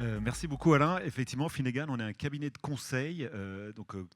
Merci beaucoup Alain. Effectivement, Finnegan, on est un cabinet de conseil.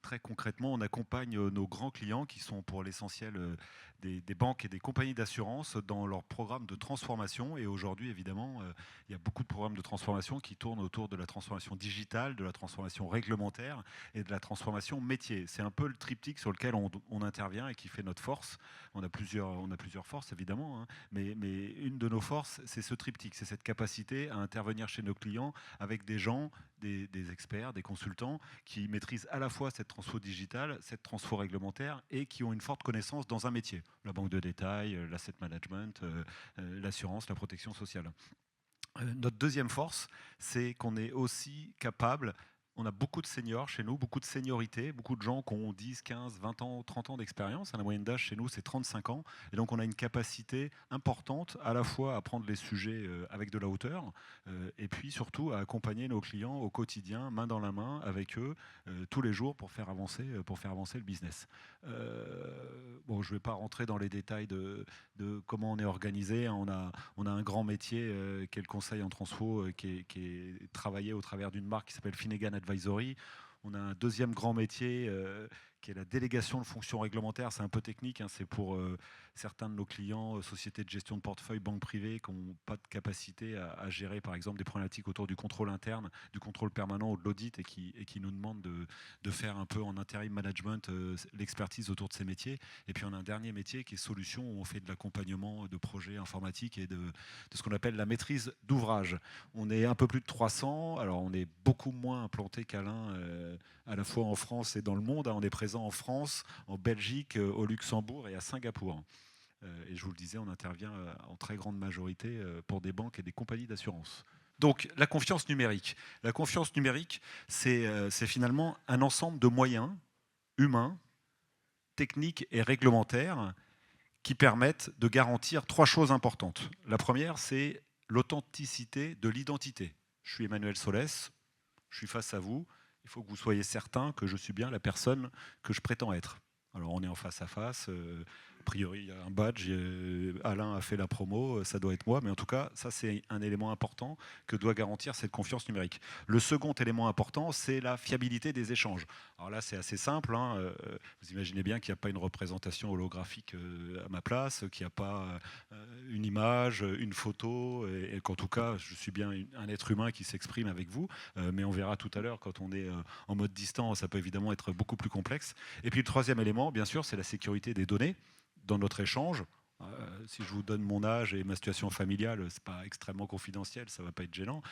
Très concrètement, on accompagne nos grands clients qui sont pour l'essentiel des banques et des compagnies d'assurance dans leur programme de transformation. Et aujourd'hui, évidemment, il y a beaucoup de programmes de transformation qui tournent autour de la transformation digitale, de la transformation réglementaire et de la transformation métier. C'est un peu le triptyque sur lequel on intervient et qui fait notre force. On a plusieurs forces, évidemment, hein, mais une de nos forces, c'est ce triptyque, c'est cette capacité à intervenir chez nos clients avec des gens, des experts, des consultants qui maîtrisent à la fois cette transfo digitale, cette transfo réglementaire et qui ont une forte connaissance dans un métier. La banque de détail, l'asset management, l'assurance, la protection sociale. Notre deuxième force, c'est qu'on est aussi capable. On a beaucoup de seniors chez nous, beaucoup de seniorité, beaucoup de gens qui ont 10, 15, 20 ans, 30 ans d'expérience. La moyenne d'âge chez nous, c'est 35 ans. Et donc, on a une capacité importante à la fois à prendre les sujets avec de la hauteur et puis surtout à accompagner nos clients au quotidien, main dans la main, avec eux, tous les jours pour faire avancer le business. Bon, je ne vais pas rentrer dans les détails de comment on est organisé. On a un grand métier qui est le conseil en transfo, qui est travaillé au travers d'une marque qui s'appelle Finnegan Advisory. On a un deuxième grand métier qui est la délégation de fonctions réglementaires. C'est un peu technique, hein, c'est pour certains de nos clients, sociétés de gestion de portefeuille, banques privées, qui n'ont pas de capacité à gérer par exemple des problématiques autour du contrôle interne, du contrôle permanent ou de l'audit et qui nous demandent de faire un peu en intérim management l'expertise autour de ces métiers. Et puis on a un dernier métier qui est solution, où on fait de l'accompagnement de projets informatiques et de ce qu'on appelle la maîtrise d'ouvrage. On est un peu plus de 300, alors on est beaucoup moins implanté qu'Alain, à la fois en France et dans le monde. On est présent en France, en Belgique, au Luxembourg et à Singapour. Et je vous le disais, on intervient en très grande majorité pour des banques et des compagnies d'assurance. Donc la confiance numérique. La confiance numérique, c'est finalement un ensemble de moyens humains, techniques et réglementaires qui permettent de garantir trois choses importantes. La première, c'est l'authenticité de l'identité. Je suis Emmanuel Solès, je suis face à vous, il faut que vous soyez certain que je suis bien la personne que je prétends être. Alors on est en face à face, a priori il y a un badge, Alain a fait la promo, ça doit être moi, mais en tout cas ça c'est un élément important que doit garantir cette confiance numérique. Le second élément important, c'est la fiabilité des échanges. Alors là c'est assez simple, hein, vous imaginez bien qu'il n'y a pas une représentation holographique à ma place, qu'il n'y a pas une image, une photo, et qu'en tout cas je suis bien un être humain qui s'exprime avec vous, mais on verra tout à l'heure quand on est en mode distant, ça peut évidemment être beaucoup plus complexe. Et puis le troisième élément, bien sûr, c'est la sécurité des données dans notre échange. Si je vous donne mon âge et ma situation familiale, c'est pas extrêmement confidentiel, ça va pas être gênant.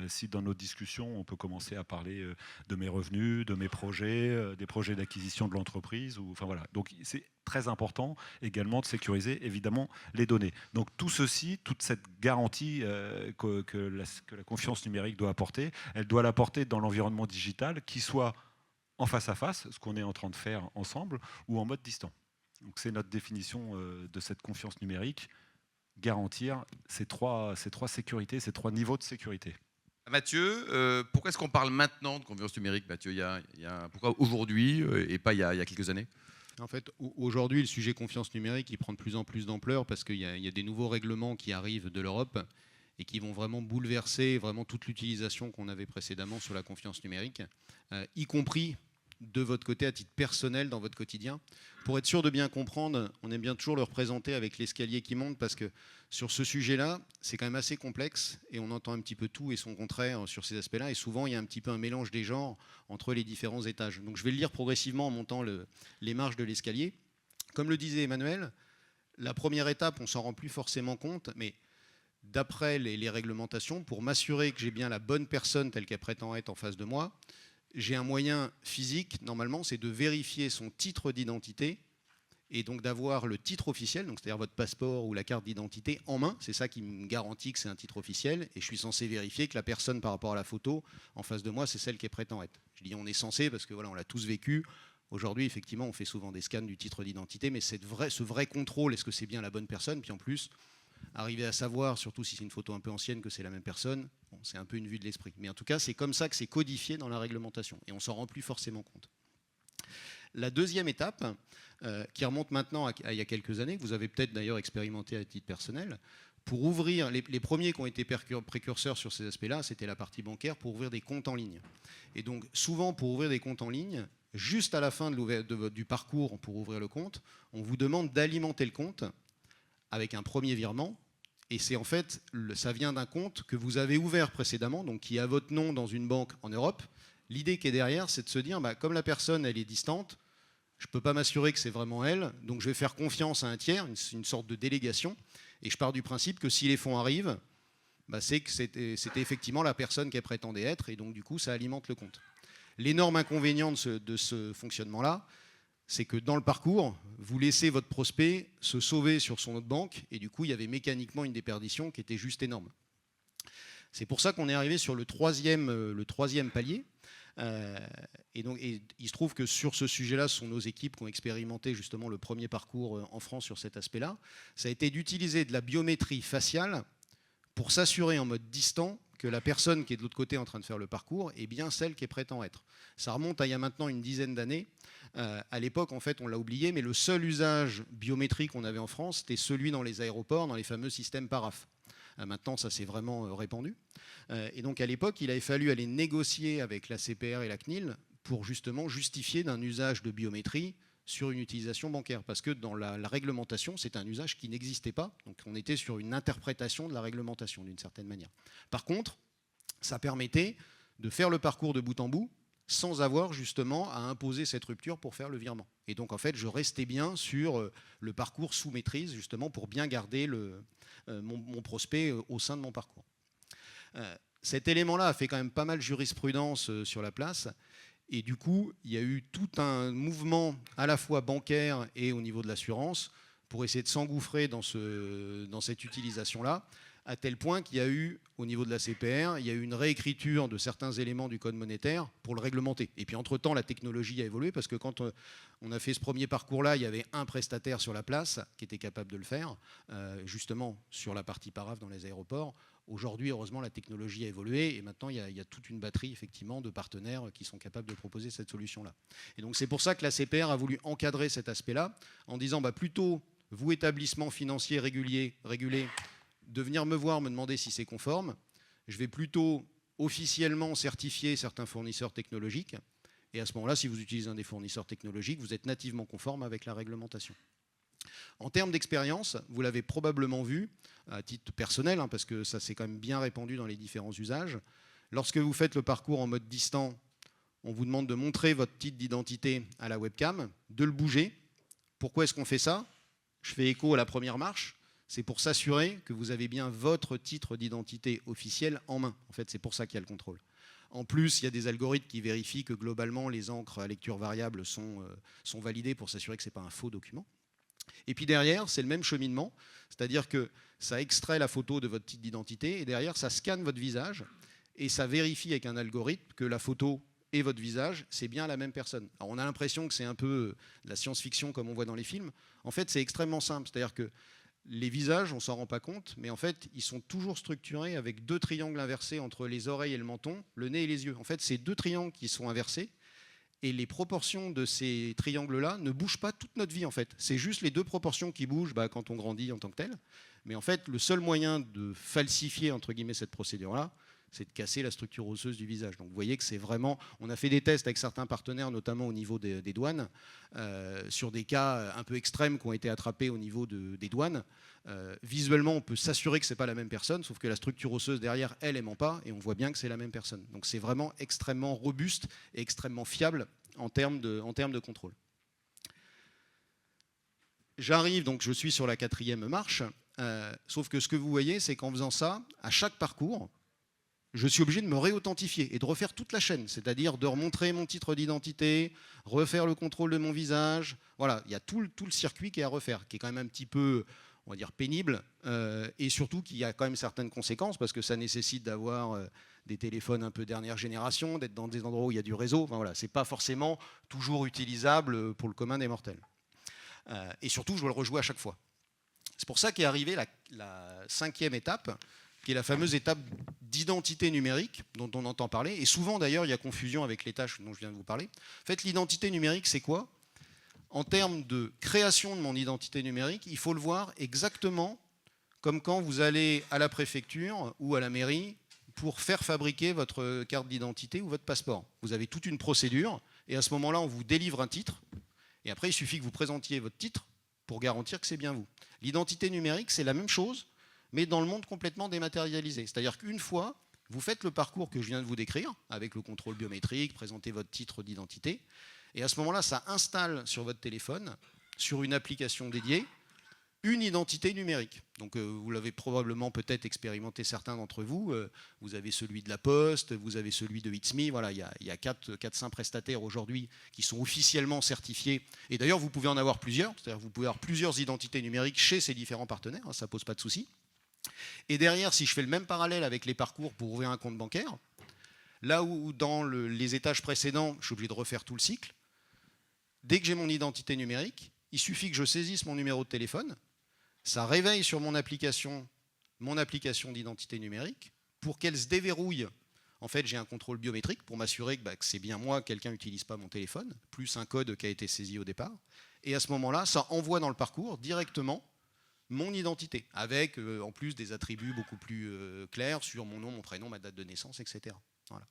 Si dans notre discussion, on peut commencer à parler de mes revenus, de mes projets, des projets d'acquisition de l'entreprise, enfin voilà. Donc c'est très important également de sécuriser évidemment les données. Donc tout ceci, toute cette garantie que la confiance numérique doit apporter, elle doit l'apporter dans l'environnement digital, qui soit en face à face, ce qu'on est en train de faire ensemble, ou en mode distant. Donc c'est notre définition de cette confiance numérique, garantir ces trois sécurités, ces trois niveaux de sécurité. Mathieu, pourquoi est-ce qu'on parle maintenant de confiance numérique, Mathieu? Pourquoi aujourd'hui et pas il y a quelques années? En fait, aujourd'hui, le sujet confiance numérique, il prend de plus en plus d'ampleur parce qu'il y a des nouveaux règlements qui arrivent de l'Europe et qui vont vraiment bouleverser vraiment toute l'utilisation qu'on avait précédemment sur la confiance numérique, y compris de votre côté à titre personnel dans votre quotidien. Pour être sûr de bien comprendre, on aime bien toujours le représenter avec l'escalier qui monte parce que sur ce sujet-là, c'est quand même assez complexe et on entend un petit peu tout et son contraire sur ces aspects-là. Et souvent, il y a un petit peu un mélange des genres entre les différents étages. Donc je vais le lire progressivement en montant les marches de l'escalier. Comme le disait Emmanuel, la première étape, on s'en rend plus forcément compte, mais d'après les réglementations, pour m'assurer que j'ai bien la bonne personne telle qu'elle prétend être en face de moi, j'ai un moyen physique, normalement, c'est de vérifier son titre d'identité et donc d'avoir le titre officiel, donc c'est-à-dire votre passeport ou la carte d'identité en main. C'est ça qui me garantit que c'est un titre officiel et je suis censé vérifier que la personne par rapport à la photo en face de moi, c'est celle qui est prétend être. Je dis on est censé parce que voilà, on l'a tous vécu. Aujourd'hui, effectivement, on fait souvent des scans du titre d'identité, mais ce vrai contrôle, est-ce que c'est bien la bonne personne? Puis en plus, arriver à savoir, surtout si c'est une photo un peu ancienne, que c'est la même personne, bon, c'est un peu une vue de l'esprit. Mais en tout cas, c'est comme ça que c'est codifié dans la réglementation. Et on s'en rend plus forcément compte. La deuxième étape, qui remonte maintenant à il y a quelques années, que vous avez peut-être d'ailleurs expérimenté à titre personnel, pour ouvrir, les premiers qui ont été précurseurs sur ces aspects-là, c'était la partie bancaire pour ouvrir des comptes en ligne. Et donc souvent pour ouvrir des comptes en ligne, juste à la fin du parcours pour ouvrir le compte, on vous demande d'alimenter le compte avec un premier virement. Et c'est en fait, ça vient d'un compte que vous avez ouvert précédemment, donc qui a votre nom dans une banque en Europe. L'idée qui est derrière, c'est de se dire, comme la personne elle est distante, je ne peux pas m'assurer que c'est vraiment elle, donc je vais faire confiance à un tiers, une sorte de délégation. Et je pars du principe que si les fonds arrivent, c'est que c'était effectivement la personne qu'elle prétendait être, et donc du coup, ça alimente le compte. L'énorme inconvénient de ce fonctionnement-là, c'est que dans le parcours, vous laissez votre prospect se sauver sur son autre banque, et du coup, il y avait mécaniquement une déperdition qui était juste énorme. C'est pour ça qu'on est arrivé sur le troisième palier. Et il se trouve que sur ce sujet-là, ce sont nos équipes qui ont expérimenté justement le premier parcours en France sur cet aspect-là. Ça a été d'utiliser de la biométrie faciale pour s'assurer en mode distant que la personne qui est de l'autre côté en train de faire le parcours est bien celle qui prétend être. Ça remonte à il y a maintenant une dizaine d'années. À l'époque, en fait, on l'a oublié, mais le seul usage biométrique qu'on avait en France, c'était celui dans les aéroports, dans les fameux systèmes PARAF. Maintenant, ça s'est vraiment répandu. Et donc, à l'époque, il avait fallu aller négocier avec la CPR et la CNIL pour justement justifier d'un usage de biométrie sur une utilisation bancaire. Parce que dans la réglementation, c'est un usage qui n'existait pas. Donc, on était sur une interprétation de la réglementation, d'une certaine manière. Par contre, ça permettait de faire le parcours de bout en bout sans avoir justement à imposer cette rupture pour faire le virement. Et donc, en fait, je restais bien sur le parcours sous maîtrise, justement, pour bien garder mon prospect au sein de mon parcours. Cet élément-là a fait quand même pas mal de jurisprudence sur la place. Et du coup, il y a eu tout un mouvement à la fois bancaire et au niveau de l'assurance pour essayer de s'engouffrer dans cette utilisation-là, à tel point qu'il y a eu, au niveau de la CPR, il y a eu une réécriture de certains éléments du code monétaire pour le réglementer. Et puis entre-temps, la technologie a évolué, parce que quand on a fait ce premier parcours-là, il y avait un prestataire sur la place qui était capable de le faire, justement sur la partie paraf dans les aéroports. Aujourd'hui, heureusement, la technologie a évolué, et maintenant, il y a toute une batterie, effectivement, de partenaires qui sont capables de proposer cette solution-là. Et donc, c'est pour ça que la CPR a voulu encadrer cet aspect-là, en disant, plutôt, vous, établissement financier régulé, de venir me voir, me demander si c'est conforme. Je vais plutôt officiellement certifier certains fournisseurs technologiques. Et à ce moment-là, si vous utilisez un des fournisseurs technologiques, vous êtes nativement conforme avec la réglementation. En termes d'expérience, vous l'avez probablement vu, à titre personnel, parce que ça s'est quand même bien répandu dans les différents usages. Lorsque vous faites le parcours en mode distant, on vous demande de montrer votre titre d'identité à la webcam, de le bouger. Pourquoi est-ce qu'on fait ça? Je fais écho à la première marche. C'est pour s'assurer que vous avez bien votre titre d'identité officiel en main. En fait, c'est pour ça qu'il y a le contrôle. En plus, il y a des algorithmes qui vérifient que globalement, les encres à lecture variable sont validées pour s'assurer que ce n'est pas un faux document. Et puis derrière, c'est le même cheminement, c'est-à-dire que ça extrait la photo de votre titre d'identité et derrière, ça scanne votre visage et ça vérifie avec un algorithme que la photo et votre visage, c'est bien la même personne. Alors on a l'impression que c'est un peu de la science-fiction comme on voit dans les films. En fait, c'est extrêmement simple, c'est-à-dire que les visages, on ne s'en rend pas compte, mais en fait, ils sont toujours structurés avec deux triangles inversés entre les oreilles et le menton, le nez et les yeux. En fait, c'est deux triangles qui sont inversés, et les proportions de ces triangles-là ne bougent pas toute notre vie, en fait. C'est juste les deux proportions qui bougent quand on grandit en tant que tel. Mais en fait, le seul moyen de falsifier, entre guillemets, cette procédure-là, c'est de casser la structure osseuse du visage. Donc vous voyez que c'est vraiment... On a fait des tests avec certains partenaires, notamment au niveau des douanes, sur des cas un peu extrêmes qui ont été attrapés au niveau des douanes. Visuellement, on peut s'assurer que ce n'est pas la même personne, sauf que la structure osseuse derrière, elle ment pas, et on voit bien que c'est la même personne. Donc c'est vraiment extrêmement robuste et extrêmement fiable en termes de contrôle. J'arrive, donc je suis sur la 4e marche, sauf que ce que vous voyez, c'est qu'en faisant ça, à chaque parcours, je suis obligé de me réauthentifier et de refaire toute la chaîne, c'est-à-dire de remontrer mon titre d'identité, refaire le contrôle de mon visage. Voilà, il y a tout le circuit qui est à refaire, qui est quand même un petit peu, on va dire, pénible, et surtout qu'il y a quand même certaines conséquences, parce que ça nécessite d'avoir des téléphones un peu dernière génération, d'être dans des endroits où il y a du réseau. Enfin, voilà, c'est pas forcément toujours utilisable pour le commun des mortels. Et surtout, je dois le rejouer à chaque fois. C'est pour ça qu'est arrivée la 5e étape, qui est la fameuse étape d'identité numérique dont on entend parler. Et souvent, d'ailleurs, il y a confusion avec les tâches dont je viens de vous parler. En fait, l'identité numérique, c'est quoi? en termes de création de mon identité numérique, il faut le voir exactement comme quand vous allez à la préfecture ou à la mairie pour faire fabriquer votre carte d'identité ou votre passeport. Vous avez toute une procédure, et à ce moment-là, on vous délivre un titre, et après, il suffit que vous présentiez votre titre pour garantir que c'est bien vous. L'identité numérique, c'est la même chose, mais dans le monde complètement dématérialisé. C'est-à-dire qu'une fois, vous faites le parcours que je viens de vous décrire, avec le contrôle biométrique, présentez votre titre d'identité, et à ce moment-là, ça installe sur votre téléphone, sur une application dédiée, une identité numérique. Donc vous l'avez probablement peut-être expérimenté certains d'entre vous. Vous avez celui de la Poste, vous avez celui de It's Me. Voilà, il y a 4-5 prestataires aujourd'hui qui sont officiellement certifiés. Et d'ailleurs, vous pouvez en avoir plusieurs. C'est-à-dire que vous pouvez avoir plusieurs identités numériques chez ces différents partenaires. Ça ne pose pas de souci. Et derrière, si je fais le même parallèle avec les parcours pour ouvrir un compte bancaire, là où dans les étages précédents, je suis obligé de refaire tout le cycle, dès que j'ai mon identité numérique, il suffit que je saisisse mon numéro de téléphone, ça réveille sur mon application d'identité numérique pour qu'elle se déverrouille. En fait, j'ai un contrôle biométrique pour m'assurer que c'est bien moi, quelqu'un n'utilise pas mon téléphone, plus un code qui a été saisi au départ. Et à ce moment-là, ça envoie dans le parcours directement mon identité, avec en plus des attributs beaucoup plus clairs sur mon nom, mon prénom, ma date de naissance, etc. Voilà.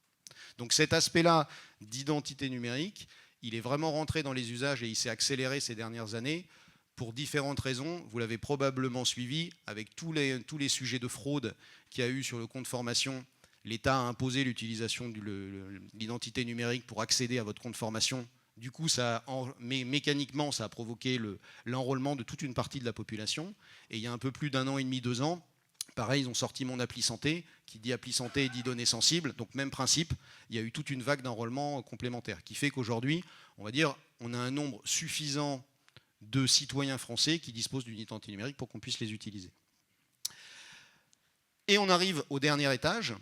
Donc cet aspect-là d'identité numérique, il est vraiment rentré dans les usages et il s'est accéléré ces dernières années pour différentes raisons. Vous l'avez probablement suivi avec tous les sujets de fraude qu'il y a eu sur le compte formation. L'État a imposé l'utilisation de l'identité numérique pour accéder à votre compte formation. Du coup, mécaniquement, ça a provoqué l'enrôlement de toute une partie de la population. Et il y a un peu plus d'1 an et demi, 2 ans, pareil, ils ont sorti mon appli santé. Qui dit appli santé dit données sensibles. Donc même principe, il y a eu toute une vague d'enrôlement complémentaire qui fait qu'aujourd'hui, on va dire, on a un nombre suffisant de citoyens français qui disposent d'une identité numérique pour qu'on puisse les utiliser. Et on arrive au dernier étage,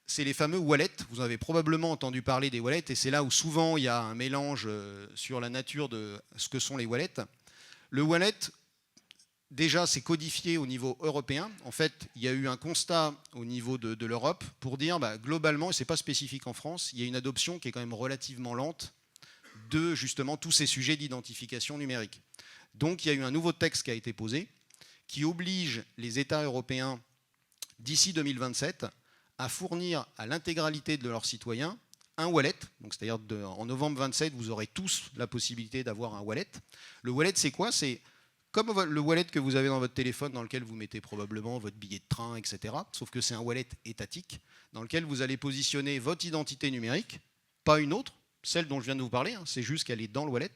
c'est les fameux wallets. Vous avez probablement entendu parler des wallets, et c'est là où souvent il y a un mélange sur la nature de ce que sont les wallets. Le wallet, déjà, c'est codifié au niveau européen. En fait, il y a eu un constat au niveau de l'Europe pour dire, globalement, et ce n'est pas spécifique en France, il y a une adoption qui est quand même relativement lente de justement tous ces sujets d'identification numérique. Donc il y a eu un nouveau texte qui a été posé qui oblige les États européens d'ici 2027 à fournir à l'intégralité de leurs citoyens un wallet. Donc c'est-à-dire en novembre 27, vous aurez tous la possibilité d'avoir un wallet. Le wallet, c'est quoi? C'est comme le wallet que vous avez dans votre téléphone, dans lequel vous mettez probablement votre billet de train, etc. Sauf que c'est un wallet étatique dans lequel vous allez positionner votre identité numérique, pas une autre, celle dont je viens de vous parler, c'est juste qu'elle est dans le wallet.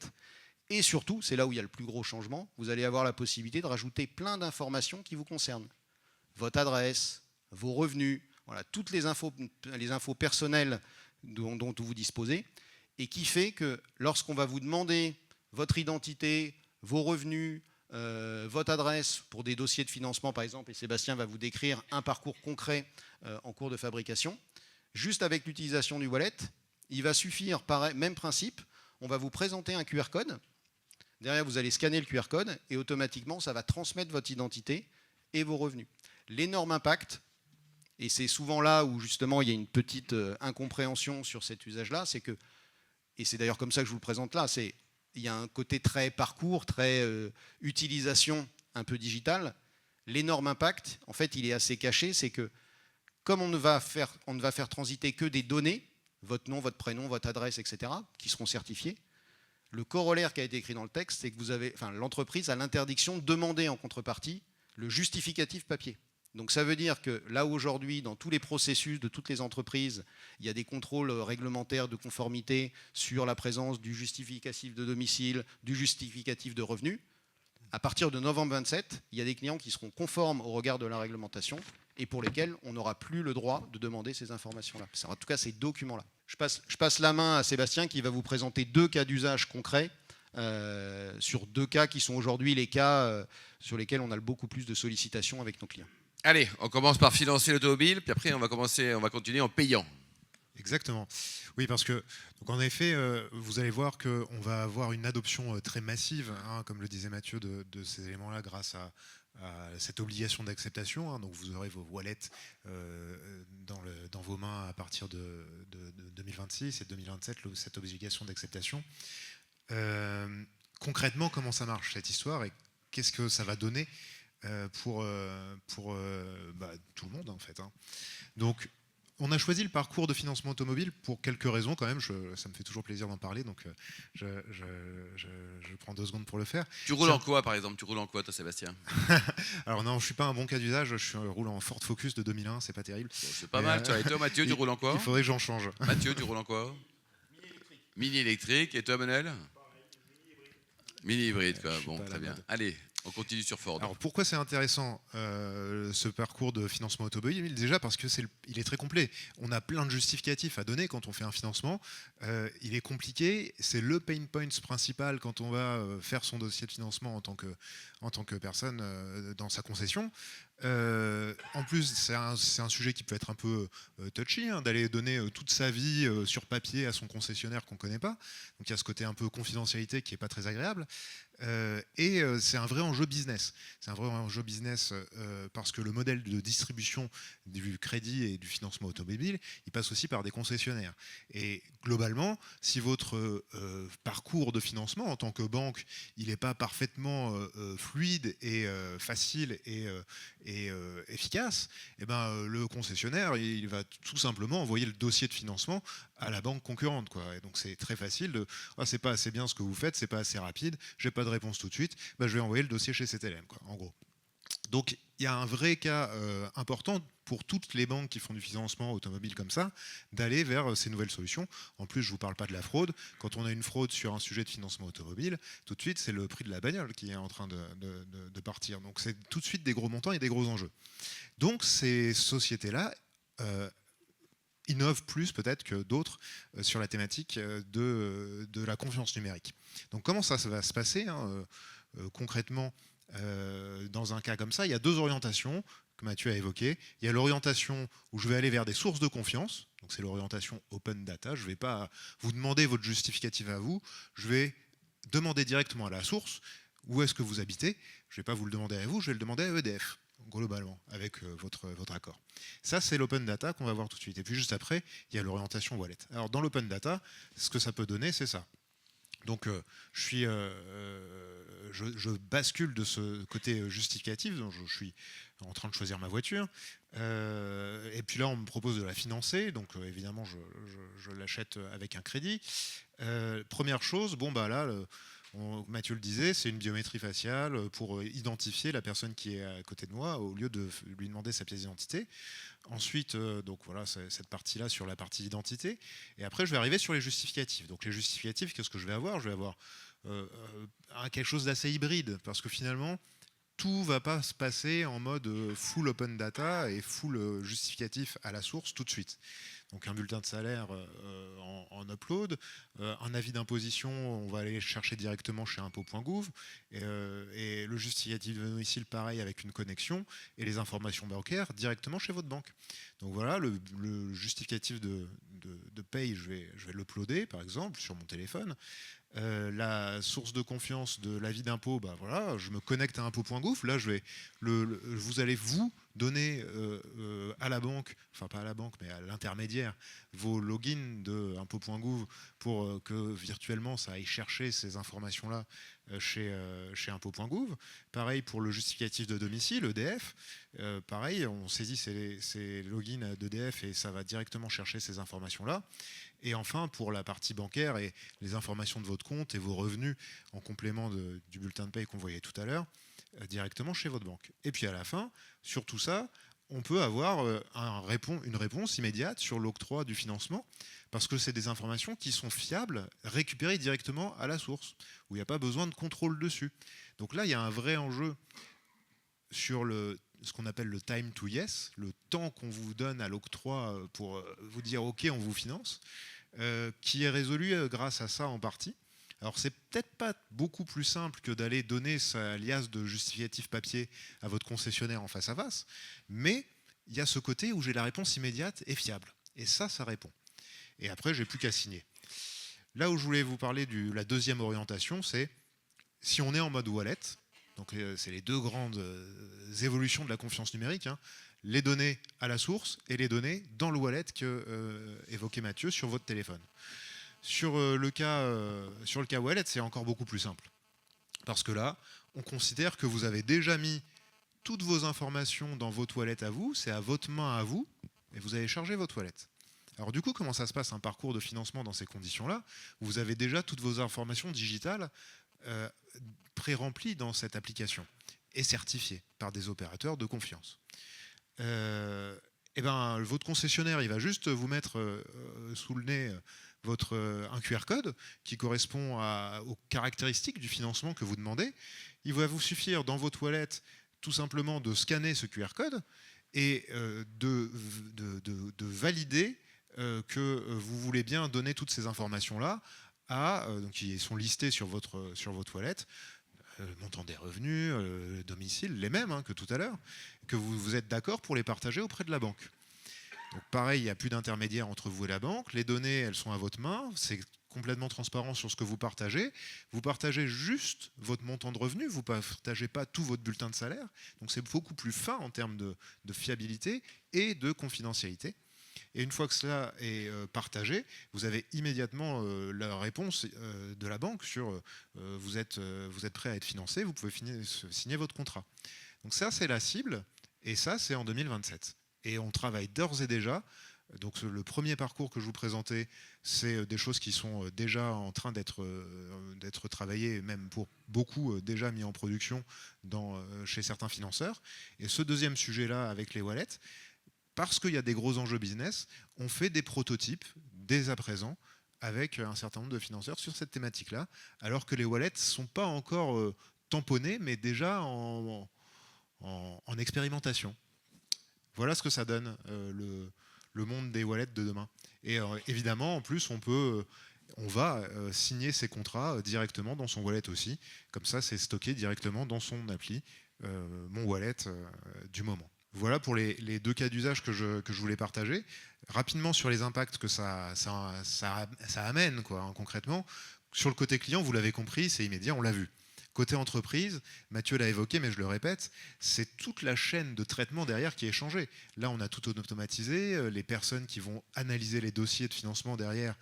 Et surtout, c'est là où il y a le plus gros changement, vous allez avoir la possibilité de rajouter plein d'informations qui vous concernent. Votre adresse, vos revenus, voilà, toutes les infos personnelles dont vous disposez, et qui fait que lorsqu'on va vous demander votre identité, vos revenus, votre adresse pour des dossiers de financement par exemple, et Sébastien va vous décrire un parcours concret en cours de fabrication, juste avec l'utilisation du wallet, il va suffire, pareil, même principe, on va vous présenter un QR code, derrière vous allez scanner le QR code et automatiquement ça va transmettre votre identité et vos revenus. L'énorme impact, et c'est souvent là où justement il y a une petite incompréhension sur cet usage-là, c'est que, et c'est d'ailleurs comme ça que je vous le présente là, il y a un côté très parcours, très utilisation un peu digitale. L'énorme impact, en fait, il est assez caché, c'est que comme on ne va faire transiter que des données, votre nom, votre prénom, votre adresse, etc., qui seront certifiés, le corollaire qui a été écrit dans le texte, c'est que l'entreprise a l'interdiction de demander en contrepartie le justificatif papier. Donc ça veut dire que là aujourd'hui, dans tous les processus de toutes les entreprises, il y a des contrôles réglementaires de conformité sur la présence du justificatif de domicile, du justificatif de revenu. À partir de novembre 27, il y a des clients qui seront conformes au regard de la réglementation et pour lesquels on n'aura plus le droit de demander ces informations-là. En tout cas, ces documents-là. Je passe la main à Sébastien qui va vous présenter 2 cas d'usage concrets sur 2 cas qui sont aujourd'hui les cas sur lesquels on a beaucoup plus de sollicitations avec nos clients. Allez, on commence par financer l'automobile, puis après on va continuer en payant. Exactement. Oui, parce que, donc en effet, vous allez voir qu'on va avoir une adoption très massive, comme le disait Mathieu, de ces éléments-là grâce à cette obligation d'acceptation. Donc vous aurez vos wallets dans vos mains à partir de 2026 et 2027, cette obligation d'acceptation. concrètement, comment ça marche cette histoire et qu'est-ce que ça va donner pour tout le monde en fait. Hein. Donc, on a choisi le parcours de financement automobile pour quelques raisons quand même. Ça me fait toujours plaisir d'en parler, donc je prends 2 secondes pour le faire. Tu roules en quoi, par exemple? Tu roules en quoi, toi, Sébastien? Alors non, je suis pas un bon cas d'usage. Je roule en Ford Focus de 2001, c'est pas terrible. Bon, c'est pas mal, toi. Et toi, Mathieu, tu roules en quoi? Il faudrait que j'en change. Mathieu, tu roules en quoi? Mini électrique. Et toi, Manuel? Mini hybride, quoi. Je suis Bon, pas à très la bien. mode. Allez, on continue sur Ford. Alors pourquoi c'est intéressant ce parcours de financement automobile? Déjà parce que il est très complet. On a plein de justificatifs à donner quand on fait un financement. Il est compliqué. C'est le pain point principal quand on va faire son dossier de financement en tant que personne dans sa concession. En plus, c'est un sujet qui peut être un peu touchy, hein, d'aller donner toute sa vie sur papier à son concessionnaire qu'on ne connaît pas. Donc il y a ce côté un peu confidentialité qui n'est pas très agréable. C'est un vrai enjeu business. C'est un vrai enjeu business parce que le modèle de distribution du crédit et du financement automobile, il passe aussi par des concessionnaires. Et globalement, si votre parcours de financement en tant que banque, il n'est pas parfaitement fluide et facile et efficace, eh ben, le concessionnaire, il va tout simplement envoyer le dossier de financement à la banque concurrente, quoi. Et donc c'est très facile de c'est pas assez bien ce que vous faites, c'est pas assez rapide, j'ai pas de réponse tout de suite, je vais envoyer le dossier chez CTLM, quoi, en gros. Donc il y a un vrai cas important pour toutes les banques qui font du financement automobile comme ça, d'aller vers ces nouvelles solutions. En plus, je ne vous parle pas de la fraude. Quand on a une fraude sur un sujet de financement automobile, tout de suite, c'est le prix de la bagnole qui est en train de partir. Donc c'est tout de suite des gros montants et des gros enjeux. Donc ces sociétés-là innovent plus peut-être que d'autres sur la thématique de la confiance numérique. Donc comment ça va se passer concrètement dans un cas comme ça? Il y a 2 orientations que Mathieu a évoquées. Il y a l'orientation où je vais aller vers des sources de confiance. Donc c'est l'orientation open data. Je ne vais pas vous demander votre justificatif à vous. Je vais demander directement à la source où est-ce que vous habitez. Je ne vais pas vous le demander à vous, je vais le demander à EDF, globalement, avec votre accord. Ça, c'est l'open data qu'on va voir tout de suite. Et puis juste après, il y a l'orientation wallet. Alors dans l'open data, ce que ça peut donner, c'est ça. Donc je bascule de ce côté justificatif, donc je suis en train de choisir ma voiture, et puis là on me propose de la financer, donc évidemment je l'achète avec un crédit. Première chose, Mathieu le disait, c'est une biométrie faciale pour identifier la personne qui est à côté de moi au lieu de lui demander sa pièce d'identité. Ensuite, donc voilà, cette partie-là sur la partie identité. Et après, je vais arriver sur les justificatifs. Donc les justificatifs, qu'est-ce que je vais avoir? Je vais avoir quelque chose d'assez hybride parce que finalement, tout ne va pas se passer en mode full open data et full justificatif à la source tout de suite. Donc un bulletin de salaire en upload, un avis d'imposition, on va aller chercher directement chez impôt.gouv, et le justificatif de domicile, pareil, avec une connexion, et les informations bancaires directement chez votre banque. Donc voilà, le justificatif de paye, je vais l'uploader, par exemple, sur mon téléphone. La source de confiance de l'avis d'impôt, voilà, je me connecte à impôt.gouv. Là, vous allez vous donner à la banque, enfin pas à la banque, mais à l'intermédiaire, vos logins de impôt.gouv pour que virtuellement ça aille chercher ces informations-là chez impôt.gouv. Pareil pour le justificatif de domicile, EDF. Pareil, on saisit ces logins d'EDF et ça va directement chercher ces informations-là. Et enfin, pour la partie bancaire et les informations de votre compte et vos revenus en complément du bulletin de paye qu'on voyait tout à l'heure, directement chez votre banque. Et puis à la fin, sur tout ça, on peut avoir une réponse immédiate sur l'octroi du financement, parce que c'est des informations qui sont fiables, récupérées directement à la source, où il n'y a pas besoin de contrôle dessus. Donc là, il y a un vrai enjeu sur ce qu'on appelle le time to yes, le temps qu'on vous donne à l'octroi pour vous dire OK, on vous finance, qui est résolu grâce à ça en partie. Alors c'est peut-être pas beaucoup plus simple que d'aller donner sa liasse de justificatif papier à votre concessionnaire en face à face, mais il y a ce côté où j'ai la réponse immédiate et fiable. Et ça répond. Et après, j'ai plus qu'à signer. Là où je voulais vous parler de la deuxième orientation, c'est si on est en mode wallet, donc c'est les 2 grandes évolutions de la confiance numérique, les données à la source et les données dans le wallet que évoquait Mathieu sur votre téléphone. Sur le cas wallet, c'est encore beaucoup plus simple. Parce que là, on considère que vous avez déjà mis toutes vos informations dans vos toilettes à vous, c'est à votre main à vous, et vous avez chargé vos toilettes. Alors du coup, comment ça se passe un parcours de financement dans ces conditions-là? Vous avez déjà toutes vos informations digitales pré-remplies dans cette application et certifiées par des opérateurs de confiance. Votre concessionnaire, il va juste vous mettre sous le nez un QR code qui correspond aux caractéristiques du financement que vous demandez. Il va vous suffire dans vos toilettes tout simplement de scanner ce QR code et de valider que vous voulez bien donner toutes ces informations-là qui sont listées sur vos toilettes, le montant des revenus, le domicile, les mêmes que tout à l'heure, que vous êtes d'accord pour les partager auprès de la banque. Donc pareil, il n'y a plus d'intermédiaire entre vous et la banque. Les données, elles sont à votre main. C'est complètement transparent sur ce que vous partagez. Vous partagez juste votre montant de revenus. Vous ne partagez pas tout votre bulletin de salaire. Donc c'est beaucoup plus fin en termes de fiabilité et de confidentialité. Et une fois que cela est partagé, vous avez immédiatement la réponse de la banque sur vous êtes prêt à être financé, vous pouvez signer votre contrat. Donc ça, c'est la cible. Et ça, c'est en 2027. Et on travaille d'ores et déjà. Donc le premier parcours que je vous présentais, c'est des choses qui sont déjà en train d'être travaillées, même pour beaucoup déjà mis en production chez certains financeurs. Et ce deuxième sujet-là, avec les wallets, parce qu'il y a des gros enjeux business, on fait des prototypes dès à présent avec un certain nombre de financeurs sur cette thématique-là, alors que les wallets ne sont pas encore tamponnés, mais déjà en expérimentation. Voilà ce que ça donne, le monde des wallets de demain. Et évidemment, en plus, on va signer ces contrats directement dans son wallet aussi. Comme ça, c'est stocké directement dans son appli, mon wallet du moment. Voilà pour les deux cas d'usage que je voulais partager. Rapidement sur les impacts que ça amène concrètement. Sur le côté client, vous l'avez compris, c'est immédiat, on l'a vu. Côté entreprise, Mathieu l'a évoqué, mais je le répète, c'est toute la chaîne de traitement derrière qui est changée. Là, on a tout automatisé. Les personnes qui vont analyser les dossiers de financement derrière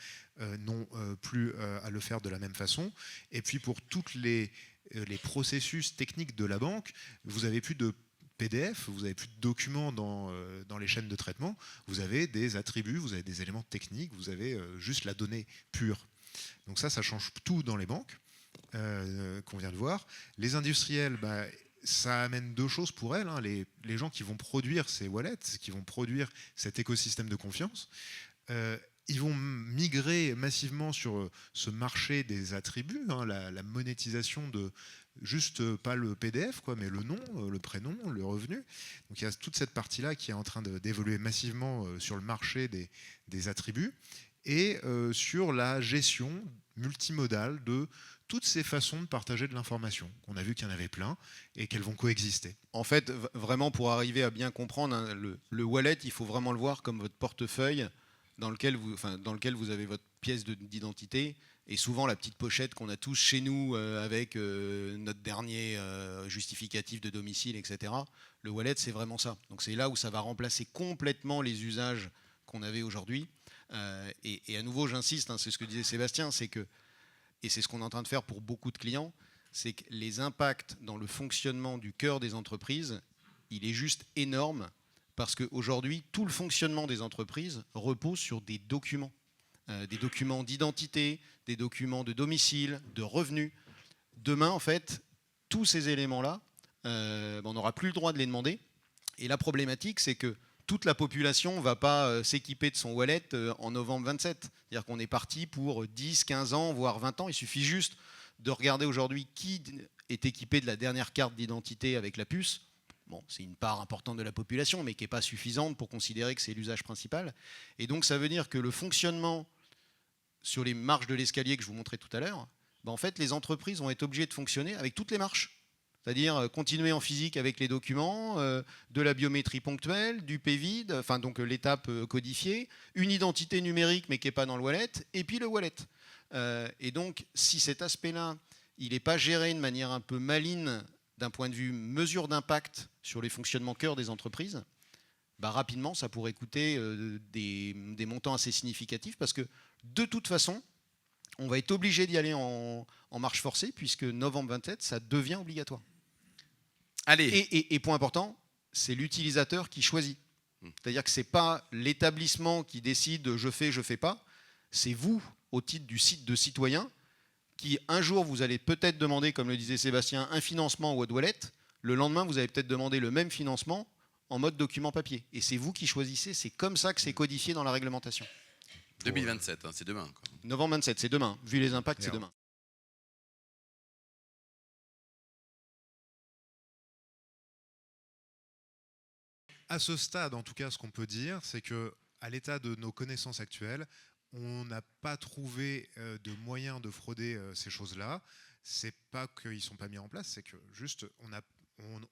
n'ont plus à le faire de la même façon. Et puis pour tous les processus techniques de la banque, vous n'avez plus de PDF, vous n'avez plus de documents dans les chaînes de traitement. Vous avez des attributs, vous avez des éléments techniques, vous avez juste la donnée pure. Donc ça change tout dans les banques. Qu'on vient de voir. Les industriels, ça amène deux choses pour elles. Les gens qui vont produire ces wallets, qui vont produire cet écosystème de confiance, ils vont migrer massivement sur ce marché des attributs, la monétisation de juste pas le PDF, mais le nom, le prénom, le revenu. Donc il y a toute cette partie-là qui est en train d'évoluer massivement sur le marché des attributs et sur la gestion multimodale de toutes ces façons de partager de l'information. On a vu qu'il y en avait plein et qu'elles vont coexister. En fait, vraiment, pour arriver à bien comprendre, le wallet, il faut vraiment le voir comme votre portefeuille dans lequel vous avez votre pièce d'identité et souvent la petite pochette qu'on a tous chez nous avec notre dernier justificatif de domicile, etc. Le wallet, c'est vraiment ça. Donc c'est là où ça va remplacer complètement les usages qu'on avait aujourd'hui. Et à nouveau, j'insiste, c'est ce que disait Sébastien, et c'est ce qu'on est en train de faire pour beaucoup de clients, c'est que les impacts dans le fonctionnement du cœur des entreprises, il est juste énorme parce qu'aujourd'hui, tout le fonctionnement des entreprises repose sur des documents d'identité, des documents de domicile, de revenus. Demain, en fait, tous ces éléments-là, on n'aura plus le droit de les demander. Et la problématique, c'est que toute la population ne va pas s'équiper de son wallet en novembre 27. C'est-à-dire qu'on est parti pour 10, 15 ans, voire 20 ans. Il suffit juste de regarder aujourd'hui qui est équipé de la dernière carte d'identité avec la puce. Bon, c'est une part importante de la population, mais qui n'est pas suffisante pour considérer que c'est l'usage principal. Et donc, ça veut dire que le fonctionnement sur les marches de l'escalier que je vous montrais tout à l'heure, en fait, les entreprises vont être obligées de fonctionner avec toutes les marches. C'est-à-dire continuer en physique avec les documents, de la biométrie ponctuelle, du PVID, donc l'étape codifiée, une identité numérique mais qui n'est pas dans le wallet, et puis le wallet. Et donc, si cet aspect-là, il n'est pas géré de manière un peu maligne d'un point de vue mesure d'impact sur les fonctionnements cœur des entreprises, rapidement, ça pourrait coûter des montants assez significatifs parce que, de toute façon, on va être obligé d'y aller en marche forcée, puisque novembre 27, ça devient obligatoire. Allez. Et point important, c'est l'utilisateur qui choisit. C'est-à-dire que ce n'est pas l'établissement qui décide je fais pas. C'est vous, au titre du site de citoyen, qui un jour vous allez peut-être demander, comme le disait Sébastien, un financement au wallet. Le lendemain, vous allez peut-être demander le même financement en mode document papier. Et c'est vous qui choisissez. C'est comme ça que c'est codifié dans la réglementation. 2027, c'est demain. Quoi. Novembre 27, c'est demain. Vu les impacts, c'est demain. À ce stade, en tout cas, ce qu'on peut dire, c'est que à l'état de nos connaissances actuelles, on n'a pas trouvé de moyens de frauder ces choses-là. C'est pas qu'ils ne sont pas mis en place, c'est que juste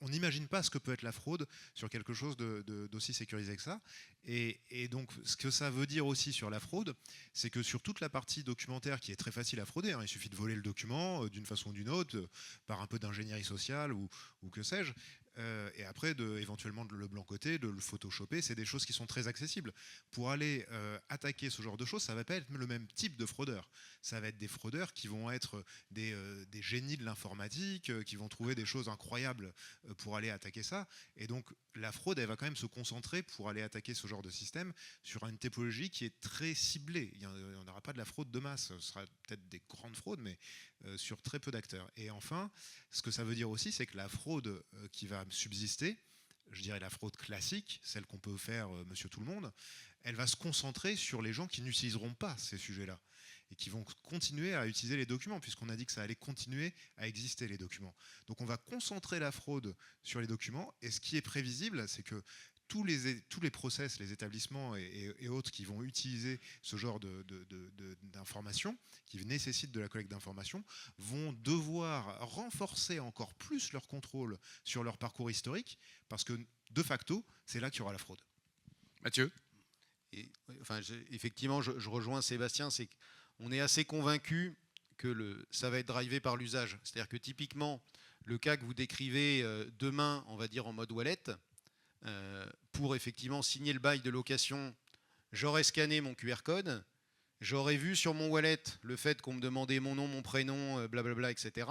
on n'imagine pas ce que peut être la fraude sur quelque chose d'aussi sécurisé que ça. Et donc, ce que ça veut dire aussi sur la fraude, c'est que sur toute la partie documentaire qui est très facile à frauder, il suffit de voler le document d'une façon ou d'une autre, par un peu d'ingénierie sociale ou que sais-je, et après éventuellement de le blancoter, de le photoshopper, c'est des choses qui sont très accessibles. Pour aller attaquer ce genre de choses, ça ne va pas être le même type de fraudeur. Ça va être des fraudeurs qui vont être des génies de l'informatique, qui vont trouver des choses incroyables pour aller attaquer ça. Et donc la fraude, elle va quand même se concentrer pour aller attaquer ce genre de système sur une typologie qui est très ciblée. Il n'y aura pas de la fraude de masse. Ce sera peut-être des grandes fraudes, mais sur très peu d'acteurs. Et enfin, ce que ça veut dire aussi, c'est que la fraude qui va subsister, je dirais la fraude classique, celle qu'on peut faire monsieur tout le monde, elle va se concentrer sur les gens qui n'utiliseront pas ces sujets-là et qui vont continuer à utiliser les documents, puisqu'on a dit que ça allait continuer à exister, les documents. Donc on va concentrer la fraude sur les documents, et ce qui est prévisible, c'est que tous les process, les établissements et autres qui vont utiliser ce genre d'informations, qui nécessitent de la collecte d'informations, vont devoir renforcer encore plus leur contrôle sur leur parcours historique, parce que de facto, c'est là qu'il y aura la fraude. Mathieu ? Effectivement, je rejoins Sébastien, c'est qu'on est assez convaincu que ça va être drivé par l'usage. C'est-à-dire que typiquement, le cas que vous décrivez demain, on va dire en mode wallet, pour effectivement signer le bail de location, j'aurais scanné mon QR code, j'aurais vu sur mon wallet le fait qu'on me demandait mon nom, mon prénom, blablabla, etc.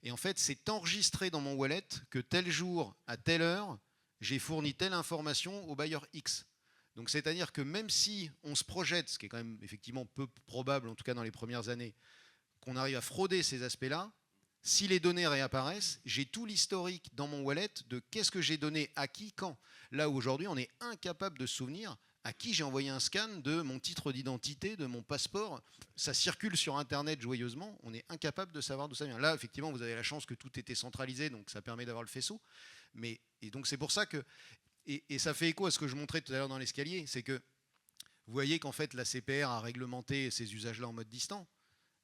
Et en fait, c'est enregistré dans mon wallet que tel jour, à telle heure, j'ai fourni telle information au bailleur X. Donc c'est-à-dire que même si on se projette, ce qui est quand même effectivement peu probable, en tout cas dans les premières années, qu'on arrive à frauder ces aspects-là, si les données réapparaissent, j'ai tout l'historique dans mon wallet de qu'est-ce que j'ai donné à qui, quand. Là où aujourd'hui, on est incapable de se souvenir à qui j'ai envoyé un scan de mon titre d'identité, de mon passeport. Ça circule sur Internet joyeusement, on est incapable de savoir d'où ça vient. Là, effectivement, vous avez la chance que tout était centralisé, donc ça permet d'avoir le faisceau. Et donc c'est pour ça que... Et ça fait écho à ce que je montrais tout à l'heure dans l'escalier, c'est que vous voyez qu'en fait la CPR a réglementé ces usages-là en mode distant,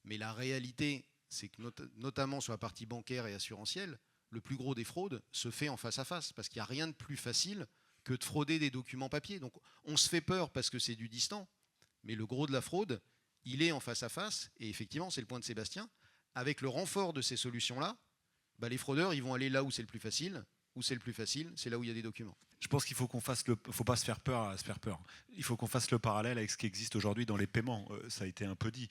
mais la réalité, c'est que notamment sur la partie bancaire et assurantielle, le plus gros des fraudes se fait en face à face, parce qu'il n'y a rien de plus facile que de frauder des documents papier. Donc on se fait peur parce que c'est du distant, mais le gros de la fraude, il est en face à face, et effectivement, c'est le point de Sébastien, avec le renfort de ces solutions-là, les fraudeurs, ils vont aller là où c'est le plus facile. Où c'est le plus facile, c'est là où il y a des documents. Je pense qu'il faut qu'on fasse faut pas se faire peur à se faire peur. Il faut qu'on fasse le parallèle avec ce qui existe aujourd'hui dans les paiements. Ça a été un peu dit.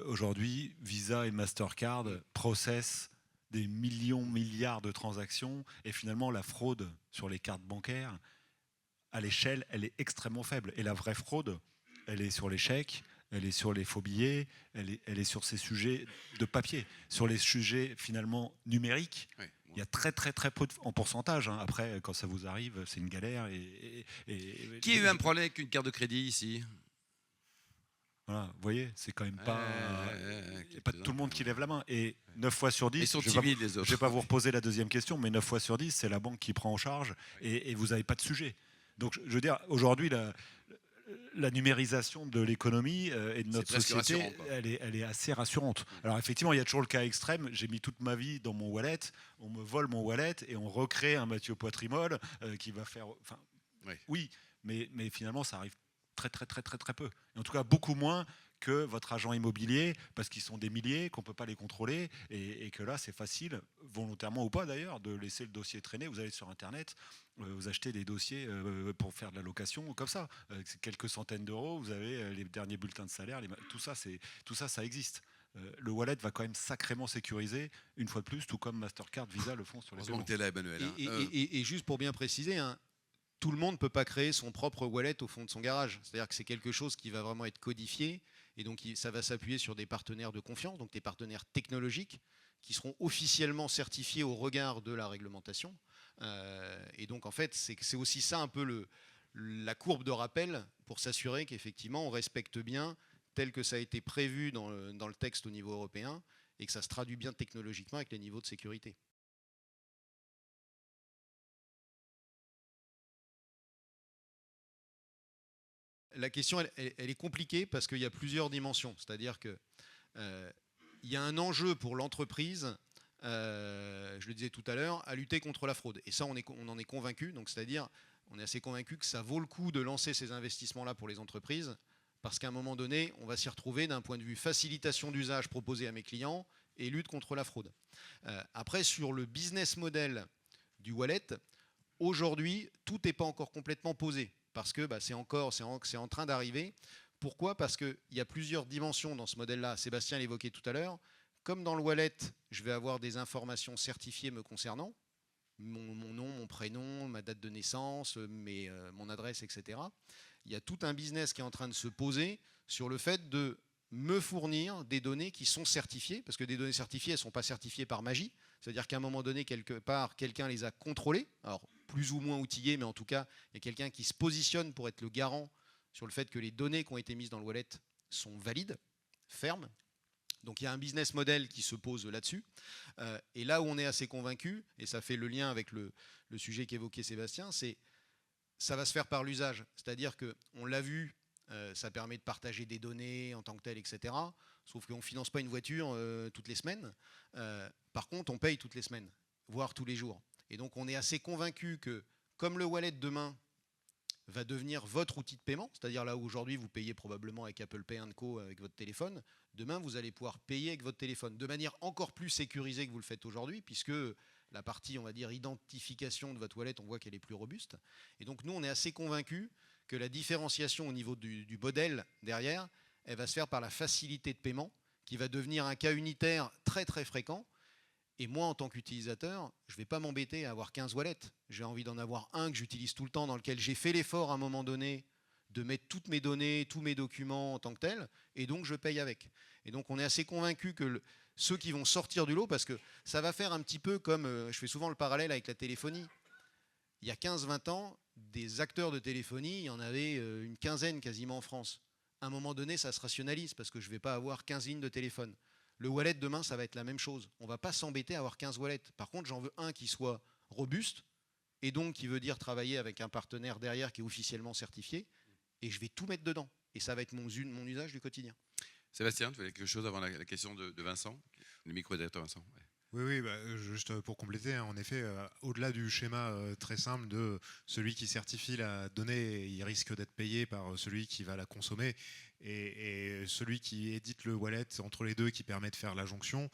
Aujourd'hui, Visa et Mastercard processent des millions, milliards de transactions, et finalement la fraude sur les cartes bancaires, à l'échelle, elle est extrêmement faible. Et la vraie fraude, elle est sur les chèques, elle est sur les faux billets, elle est sur ces sujets de papier. Sur les sujets finalement numériques, oui. Il y a très très très peu en pourcentage. Après, quand ça vous arrive, c'est une galère. Qui a eu un problème avec une carte de crédit ici ? Voilà, vous voyez, c'est quand même pas... Il n'y a pas tout le monde qui lève la main. Et 9 fois sur 10, ils sont je timides, les ne autres. vais pas vous reposer la deuxième question, mais 9 fois sur 10, c'est la banque qui prend en charge, et vous n'avez pas de sujet. Donc, je veux dire, aujourd'hui, la numérisation de l'économie et de notre société, elle est assez rassurante. Alors effectivement, il y a toujours le cas extrême. J'ai mis toute ma vie dans mon wallet, on me vole mon wallet et on recrée un Mathieu Poitrimol qui va faire... Enfin, oui, mais finalement, ça arrive très très très très très peu. Et en tout cas, beaucoup moins que votre agent immobilier, parce qu'ils sont des milliers, qu'on ne peut pas les contrôler, et que là, c'est facile, volontairement ou pas d'ailleurs, de laisser le dossier traîner. Vous allez sur Internet, vous achetez des dossiers pour faire de la location, comme ça. Quelques centaines d'euros, vous avez les derniers bulletins de salaire, tout ça, ça existe. le wallet va quand même sacrément sécuriser, une fois de plus, tout comme Mastercard, Visa le font sur les Heureusement paiements. que tu es là, Emmanuel. hein. Et juste pour bien préciser, hein, tout le monde ne peut pas créer son propre wallet au fond de son garage. C'est-à-dire que c'est quelque chose qui va vraiment être codifié. Et donc, ça va s'appuyer sur des partenaires de confiance, donc des partenaires technologiques, qui seront officiellement certifiés au regard de la réglementation. Et donc, en fait, c'est aussi ça un peu la courbe de rappel pour s'assurer qu'effectivement, on respecte bien tel que ça a été prévu dans le texte au niveau européen et que ça se traduit bien technologiquement avec les niveaux de sécurité. La question, elle est compliquée parce qu'il y a plusieurs dimensions. C'est-à-dire qu'il y a un enjeu pour l'entreprise, je le disais tout à l'heure, à lutter contre la fraude. Et ça, on en est convaincu. Donc, c'est-à-dire, on est assez convaincu que ça vaut le coup de lancer ces investissements-là pour les entreprises parce qu'à un moment donné, on va s'y retrouver d'un point de vue facilitation d'usage proposé à mes clients et lutte contre la fraude. Après, sur le business model du wallet, aujourd'hui, tout n'est pas encore complètement posé. Parce que c'est en train d'arriver. Pourquoi ? Parce qu'il y a plusieurs dimensions dans ce modèle-là. Sébastien l'évoquait tout à l'heure. Comme dans le wallet, je vais avoir des informations certifiées me concernant, mon nom, mon prénom, ma date de naissance, mon adresse, etc. Il y a tout un business qui est en train de se poser sur le fait de me fournir des données qui sont certifiées, parce que des données certifiées, elles ne sont pas certifiées par magie. C'est-à-dire qu'à un moment donné, quelque part, quelqu'un les a contrôlées, alors plus ou moins outillées, mais en tout cas, il y a quelqu'un qui se positionne pour être le garant sur le fait que les données qui ont été mises dans le wallet sont valides, fermes. Donc il y a un business model qui se pose là-dessus. Et là où on est assez convaincu, et ça fait le lien avec le sujet qu'évoquait Sébastien, c'est ça va se faire par l'usage. C'est-à-dire qu'on l'a vu, ça permet de partager des données en tant que tel, etc. Sauf qu'on ne finance pas une voiture toutes les semaines. Par contre, on paye toutes les semaines, voire tous les jours. Et donc, on est assez convaincu que, comme le wallet demain va devenir votre outil de paiement, c'est-à-dire là où aujourd'hui vous payez probablement avec Apple Pay & Co avec votre téléphone, demain vous allez pouvoir payer avec votre téléphone de manière encore plus sécurisée que vous le faites aujourd'hui, puisque la partie, on va dire, identification de votre wallet, on voit qu'elle est plus robuste. Et donc, nous, on est assez convaincus que la différenciation au niveau du modèle derrière, elle va se faire par la facilité de paiement, qui va devenir un cas unitaire très très fréquent. Et moi, en tant qu'utilisateur, je ne vais pas m'embêter à avoir 15 wallets. J'ai envie d'en avoir un que j'utilise tout le temps, dans lequel j'ai fait l'effort à un moment donné de mettre toutes mes données, tous mes documents en tant que tel, et donc je paye avec. Et donc on est assez convaincu que ceux qui vont sortir du lot, parce que ça va faire un petit peu comme, je fais souvent le parallèle avec la téléphonie. Il y a 15-20 ans, des acteurs de téléphonie, il y en avait une quinzaine quasiment en France. À un moment donné, ça se rationalise, parce que je ne vais pas avoir 15 lignes de téléphone. Le wallet demain, ça va être la même chose. On ne va pas s'embêter à avoir 15 wallets. Par contre, j'en veux un qui soit robuste, et donc qui veut dire travailler avec un partenaire derrière qui est officiellement certifié, et je vais tout mettre dedans. Et ça va être mon usage du quotidien. Sébastien, tu avais quelque chose avant la question de Vincent ? Le micro est derrière toi, Vincent. Ouais. Oui, juste pour compléter, en effet, au-delà du schéma très simple de celui qui certifie la donnée, il risque d'être payé par celui qui va la consommer, et celui qui édite le wallet, entre les deux, qui permet de faire la jonction.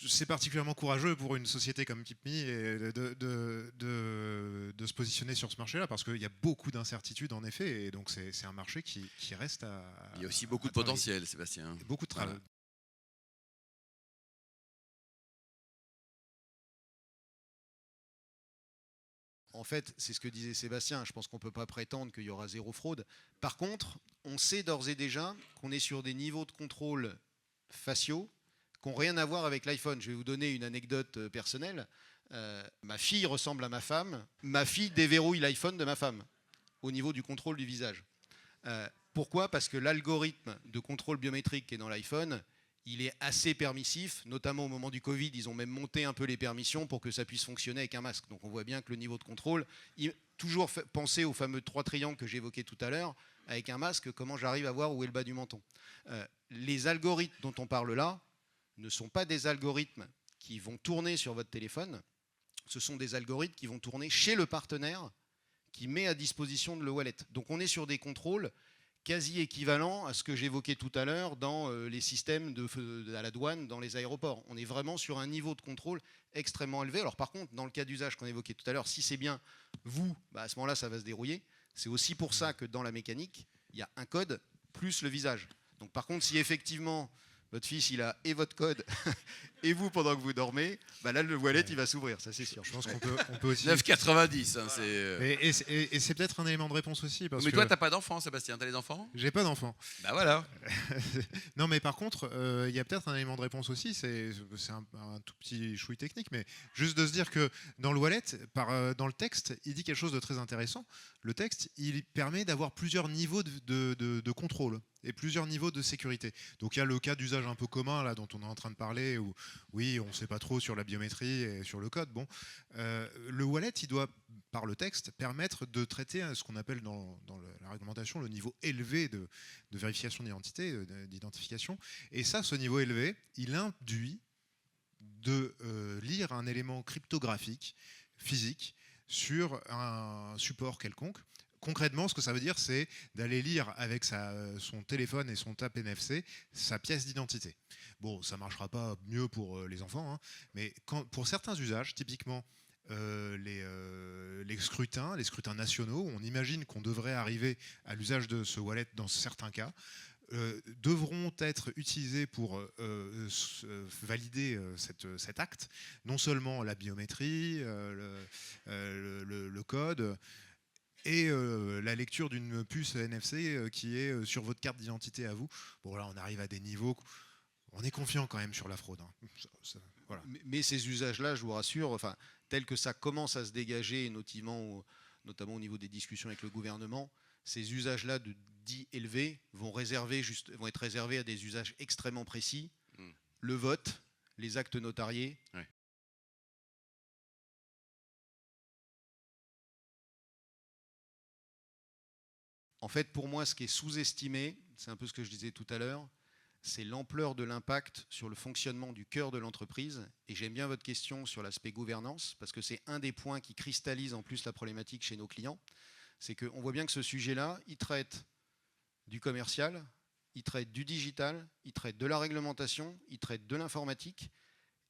C'est particulièrement courageux pour une société comme KeepMe de se positionner sur ce marché-là, parce qu'il y a beaucoup d'incertitudes en effet, et donc c'est un marché qui reste à... Il y a aussi beaucoup de potentiel, Sébastien. Beaucoup de travail. Voilà. En fait, c'est ce que disait Sébastien. Je pense qu'on ne peut pas prétendre qu'il y aura zéro fraude. Par contre, on sait d'ores et déjà qu'on est sur des niveaux de contrôle faciaux qui n'ont rien à voir avec l'iPhone. Je vais vous donner une anecdote personnelle. Ma fille ressemble à ma femme. Ma fille déverrouille l'iPhone de ma femme au niveau du contrôle du visage. Pourquoi ? Parce que l'algorithme de contrôle biométrique qui est dans l'iPhone, il est assez permissif, notamment au moment du Covid, ils ont même monté un peu les permissions pour que ça puisse fonctionner avec un masque. Donc on voit bien que le niveau de contrôle, toujours penser aux fameux 3 triangles que j'évoquais tout à l'heure, avec un masque, comment j'arrive à voir où est le bas du menton. Les algorithmes dont on parle là ne sont pas des algorithmes qui vont tourner sur votre téléphone, ce sont des algorithmes qui vont tourner chez le partenaire qui met à disposition le wallet. Donc on est sur des contrôles quasi équivalent à ce que j'évoquais tout à l'heure dans les systèmes à la douane, dans les aéroports. On est vraiment sur un niveau de contrôle extrêmement élevé. Alors par contre, dans le cas d'usage qu'on évoquait tout à l'heure, si c'est bien vous, à ce moment-là, ça va se dérouiller. C'est aussi pour ça que dans la mécanique, il y a un code plus le visage. Donc par contre, si effectivement votre fils il a et votre code et vous pendant que vous dormez, bah là le wallet il va s'ouvrir, ça c'est sûr. Je pense qu'on peut aussi. 9,90, hein, c'est. Et c'est peut-être un élément de réponse aussi. Parce Mais que toi, t'as pas d'enfant, Sébastien, t'as les enfants? j'ai pas d'enfant. Bah voilà. Non, mais par contre, il y a peut-être un élément de réponse aussi. C'est un tout petit chouï technique, mais juste de se dire que dans le wallet, dans le texte, il dit quelque chose de très intéressant. Le texte, il permet d'avoir plusieurs niveaux de contrôle et plusieurs niveaux de sécurité. Donc il y a le cas d'usage un peu commun là dont on est en train de parler, où oui, on ne sait pas trop sur la biométrie et sur le code. Bon, le wallet, il doit, par le texte, permettre de traiter ce qu'on appelle dans la réglementation le niveau élevé de vérification d'identité, d'identification. Et ça, ce niveau élevé, il induit de lire un élément cryptographique, physique, sur un support quelconque. Concrètement, ce que ça veut dire, c'est d'aller lire avec son téléphone et son TAP NFC sa pièce d'identité. Bon, ça ne marchera pas mieux pour les enfants, hein, mais pour certains usages, typiquement les scrutins nationaux, on imagine qu'on devrait arriver à l'usage de ce wallet dans certains cas, devront être utilisés pour valider cet acte, non seulement la biométrie, le code, et la lecture d'une puce NFC qui est sur votre carte d'identité à vous. Bon, là, on arrive à des niveaux, on est confiant quand même sur la fraude. Hein. Voilà. Mais ces usages-là, je vous rassure, enfin, tels que ça commence à se dégager, notamment au niveau des discussions avec le gouvernement, ces usages-là de dits élevés vont être réservés à des usages extrêmement précis. Le vote, les actes notariés. Ouais. En fait, pour moi, ce qui est sous-estimé, c'est un peu ce que je disais tout à l'heure, c'est l'ampleur de l'impact sur le fonctionnement du cœur de l'entreprise. Et j'aime bien votre question sur l'aspect gouvernance, parce que c'est un des points qui cristallise en plus la problématique chez nos clients. C'est qu'on voit bien que ce sujet-là, il traite du commercial, il traite du digital, il traite de la réglementation, il traite de l'informatique.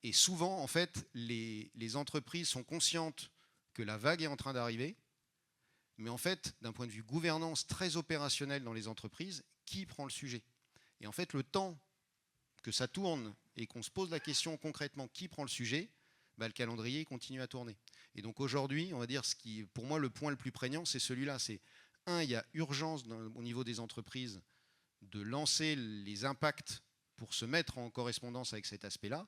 Et souvent, en fait, les entreprises sont conscientes que la vague est en train d'arriver. Mais en fait, d'un point de vue gouvernance très opérationnel dans les entreprises, qui prend le sujet? Et en fait, le temps que ça tourne et qu'on se pose la question concrètement qui prend le sujet, bah, le calendrier continue à tourner. Et donc aujourd'hui, on va dire, pour moi, le point le plus prégnant, c'est celui-là. C'est il y a urgence au niveau des entreprises de lancer les impacts pour se mettre en correspondance avec cet aspect-là,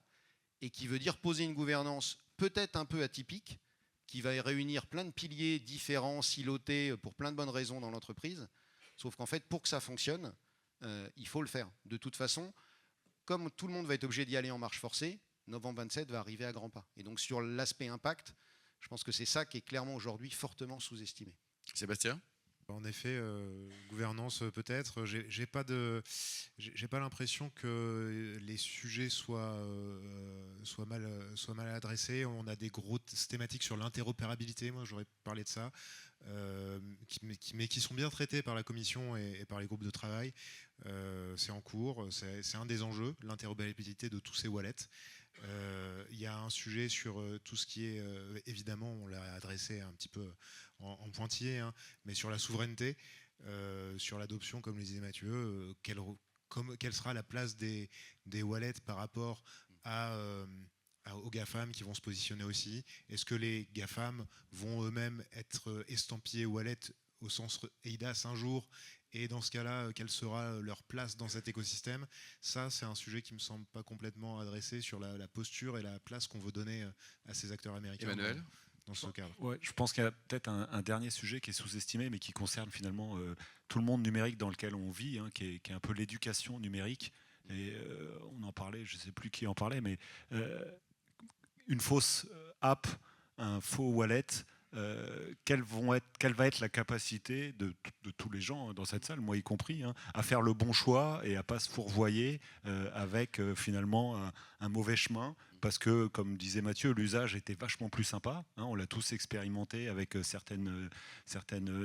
et qui veut dire poser une gouvernance peut-être un peu atypique, qui va réunir plein de piliers différents, silotés, pour plein de bonnes raisons dans l'entreprise. Sauf qu'en fait, pour que ça fonctionne, il faut le faire. De toute façon, comme tout le monde va être obligé d'y aller en marche forcée, novembre 27 va arriver à grands pas. Et donc sur l'aspect impact, je pense que c'est ça qui est clairement aujourd'hui fortement sous-estimé. Sébastien? En effet, gouvernance peut-être. J'ai pas l'impression que les sujets soient mal adressés. On a des grosses thématiques sur l'interopérabilité. Moi, j'aurais parlé de ça, mais qui sont bien traités par la commission et par les groupes de travail. C'est en cours. C'est un des enjeux, l'interopérabilité de tous ces wallets. Il y a un sujet sur tout ce qui est, évidemment, on l'a adressé un petit peu en pointillé, hein, mais sur la souveraineté, sur l'adoption, comme le disait Mathieu, quelle sera la place des wallets par rapport aux GAFAM qui vont se positionner aussi? Est-ce que les GAFAM vont eux-mêmes être estampillés wallet au sens EIDAS un jour? Et dans ce cas-là, quelle sera leur place dans cet écosystème? Ça, c'est un sujet qui ne me semble pas complètement adressé sur la posture et la place qu'on veut donner à ces acteurs américains. Emmanuel? Dans ce cadre. Ouais, je pense qu'il y a peut-être un dernier sujet qui est sous-estimé, mais qui concerne finalement tout le monde numérique dans lequel on vit, hein, qui est un peu l'éducation numérique. Et on en parlait, je ne sais plus qui en parlait, mais une fausse app, un faux wallet, quelle va être la capacité de tous les gens dans cette salle, moi y compris, hein, à faire le bon choix et à ne pas se fourvoyer avec finalement un mauvais chemin parce que, comme disait Mathieu, l'usage était vachement plus sympa. Hein, on l'a tous expérimenté avec certaines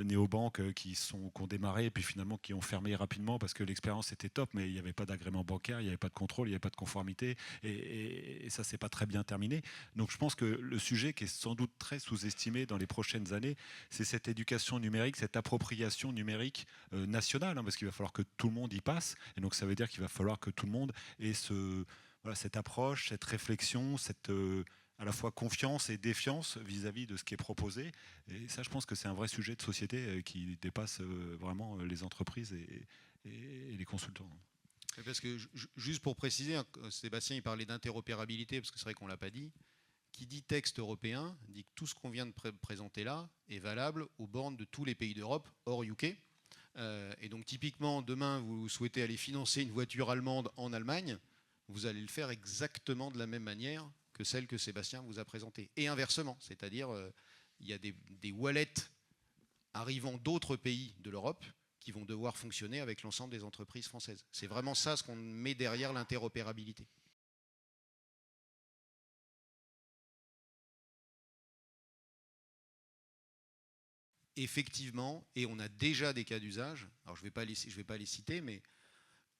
néobanques qui ont démarré et puis finalement qui ont fermé rapidement parce que l'expérience était top, mais il n'y avait pas d'agrément bancaire, il n'y avait pas de contrôle, il n'y avait pas de conformité, et ça s'est pas très bien terminé. Donc je pense que le sujet qui est sans doute très sous-estimé dans les prochaines années, c'est cette éducation numérique, cette appropriation numérique nationale, hein, parce qu'il va falloir que tout le monde y passe, et donc ça veut dire qu'il va falloir que tout le monde ait cette approche, cette réflexion, cette à la fois confiance et défiance vis-à-vis de ce qui est proposé. Et ça, je pense que c'est un vrai sujet de société qui dépasse vraiment les entreprises et les consultants. Parce que, juste pour préciser, Sébastien il parlait d'interopérabilité, parce que c'est vrai qu'on ne l'a pas dit. Qui dit texte européen dit que tout ce qu'on vient de présenter là est valable aux bornes de tous les pays d'Europe, hors UK. Et donc typiquement, demain, vous souhaitez aller financer une voiture allemande en Allemagne, vous allez le faire exactement de la même manière que celle que Sébastien vous a présentée. Et inversement, c'est-à-dire il y a des wallets arrivant d'autres pays de l'Europe qui vont devoir fonctionner avec l'ensemble des entreprises françaises. C'est vraiment ça ce qu'on met derrière l'interopérabilité. Effectivement, et on a déjà des cas d'usage, alors je ne vais pas les citer, mais